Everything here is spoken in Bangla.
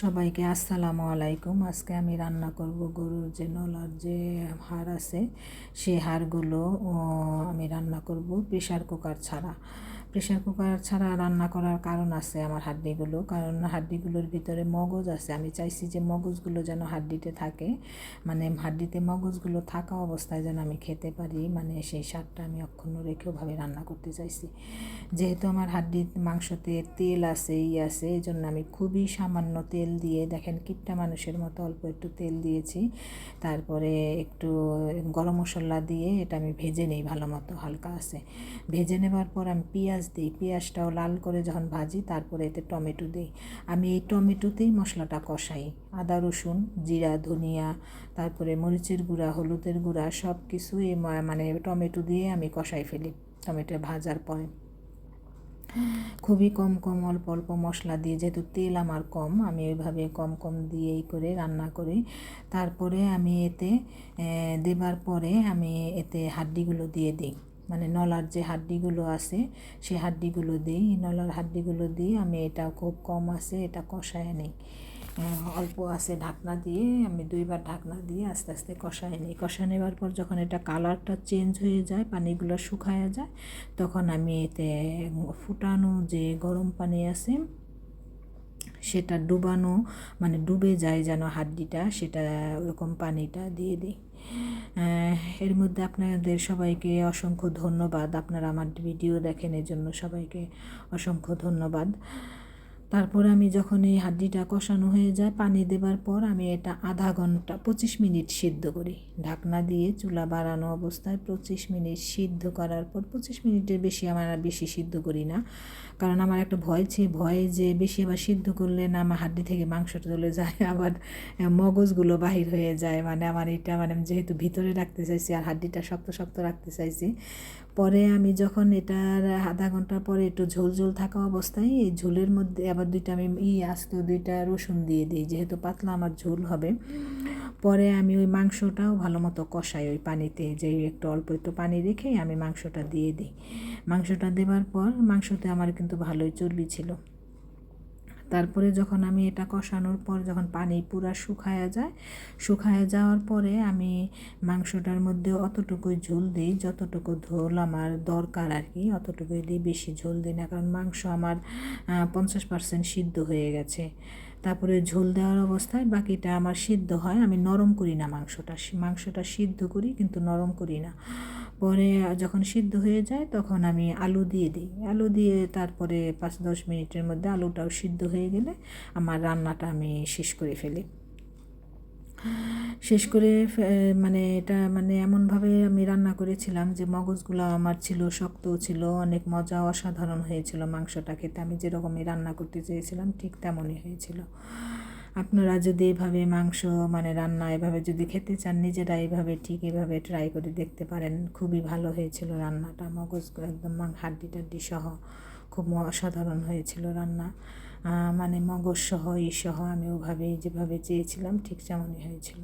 সবাইকে আসসালামু আলাইকুম। আজকে আমি রান্না করব গরুর যে নলার যে হাড় আছে সেই হাড়গুলো আমি রান্না করব প্রেশার কুকার ছাড়া। প্রেশার কুকার ছাড়া রান্না করার কারণ আছে আমার হাড্ডিগুলো, কারণ হাড্ডিগুলোর ভিতরে মগজ আছে। আমি চাইছি যে মগজগুলো যেন হাড্ডিতে থাকে, মানে হাড্ডিতে মগজগুলো থাকা অবস্থায় যেন আমি খেতে পারি, মানে সেই স্বাদটা আমি অক্ষুণ্ণ রেখেওভাবে রান্না করতে চাইছি। যেহেতু আমার হাড্ডির মাংসতে তেল আছে আছে, এই জন্য আমি খুবই সামান্য তেল দিয়ে, দেখেন কিপটা মানুষের মতো অল্প একটু তেল দিয়েছি। তারপরে একটু গরম মশলা দিয়ে এটা আমি ভেজে নিই ভালো মতো, হালকা আছে। ভেজে নেবার পর আমি পেঁয়াজ দিই, পেঁয়াজটাও লাল করে যখন ভাজি তারপরে এতে টমেটো দিই। আমি এই টমেটোতেই মশলাটা কষাই, আদা রসুন জিরা ধনিয়া তারপরে মরিচের গুঁড়া হলুদের গুঁড়া সব কিছু মানে টমেটো দিয়ে আমি কষাই ফেলি। টমেটো ভাজার পরে খুবই কম কম অল্প অল্প মশলা দিয়ে, যেহেতু তেল আমার কম, আমি ওইভাবে কম কম দিয়েই করে রান্না করি। তারপরে আমি এতে দেবার পরে আমি এতে হাড্ডিগুলো দিয়ে দিই, মানে নলার যে হাড্ডিগুলো আছে সেই হাড্ডিগুলো দিই। নলার হাড্ডিগুলো দিয়ে আমি এটা খুব কম আছে এটা কষায় নিই, অল্প আছে ঢাকনা দিয়ে আমি দুইবার ঢাকনা দিয়ে আস্তে আস্তে কষায় নিই। কষা নেওয়ার পর যখন এটা কালারটা চেঞ্জ হয়ে যায়, পানিগুলো শুকায় যায়, তখন আমি এতে ফুটানো যে গরম পানি আছে সেটা ডুবানো, মানে ডুবে যায় যেন হাড্ডিটা, সেটা ওরকম পানিটা দিয়ে দিই। এর মধ্যে আপনাদের সবাইকে অসংখ্য ধন্যবাদ, আপনারা আমার ভিডিও দেখেন, এর জন্য সবাইকে অসংখ্য ধন্যবাদ। তারপর আমি যখন এই হাড্ডিটা কষানো হয়ে যায়, পানি দেবার পর আমি এটা আধা ঘন্টা 25 মিনিট সিদ্ধ করি ঢাকনা দিয়ে, চুলা বাড়ানো অবস্থায় 25 মিনিট সিদ্ধ করার পর, 25 মিনিটের বেশি আমার আর বেশি সিদ্ধ করি না, কারণ আমার একটা ভয় যে বেশি আবার সিদ্ধ করলে না আমার হাড্ডি থেকে মাংসটা চলে যায়, আবার মগজগুলো বাহির হয়ে যায়, মানে আমার এটা মানে যেহেতু ভিতরে রাখতে চাইছি আর হাড্ডিটা শক্ত শক্ত রাখতে চাইছি। পরে আমি যখন এটার আধা ঘন্টা পরে একটু ঝোল ঝোল থাকা অবস্থায় এই ঝোলের মধ্যে আবার দুইটা আমি আস্ত দুইটা রসুন দিয়ে দিই, যেহেতু পাতলা আমার ঝোল হবে। পরে আমি ওই মাংসটাও ভালো মতো কষাই ওই পানিতে, যে একটু অল্প একটু পানি রেখে আমি মাংসটা দিয়ে দিই। মাংসটা দেওয়ার পর মাংসতে আমার কিন্তু ভালোই চর্বি ছিল। তারপরে যখন আমি এটা কষানোর পর যখন পানি পুরা শুকায়া যাওয়ার পরে আমি মাংসটার মধ্যে অতটুকুই ঝোল দিই, যতটুকু ঝোল আমার দরকার আর কি, অতটুকুই দিই, বেশি ঝোল দিই না, কারণ মাংস আমার 50% সিদ্ধ হয়ে গেছে। তারপরে ঝোল দেওয়ার অবস্থায় বাকিটা আমার সিদ্ধ হয়, আমি নরম করি না মাংসটা সিদ্ধ করি কিন্তু নরম করি না। পরে যখন সিদ্ধ হয়ে যায় তখন আমি আলু দিয়ে দিই, আলু দিয়ে তারপরে 5-10 মিনিটের মধ্যে আলুটাও সিদ্ধ হয়ে গেলে আমার রান্নাটা আমি শেষ করে ফেলি। মানে এটা মানে এমনভাবে আমি রান্না করেছিলাম যে মগজগুলো আমার ছিল, শক্ত ছিল, অনেক মজা, অসাধারণ হয়েছিল মাংসটা খেতে। আমি যেরকমই রান্না করতে চেয়েছিলাম ঠিক তেমনই হয়েছিল। আপনারা যদি এভাবে মাংস মানে রান্না এভাবে যদি খেতে চান, নিজেরা এইভাবে ঠিক এভাবে ট্রাই করে দেখতে পারেন, খুবই ভালো হয়েছিল রান্নাটা, মগজগুলো একদম হাড্ডি টাড্ডি সহ খুব অসাধারণ হয়েছিল রান্না। মানে মগজ সহ সহ আমি ওভাবেই যেভাবে চেয়েছিলাম ঠিক তেমনই হয়েছিল।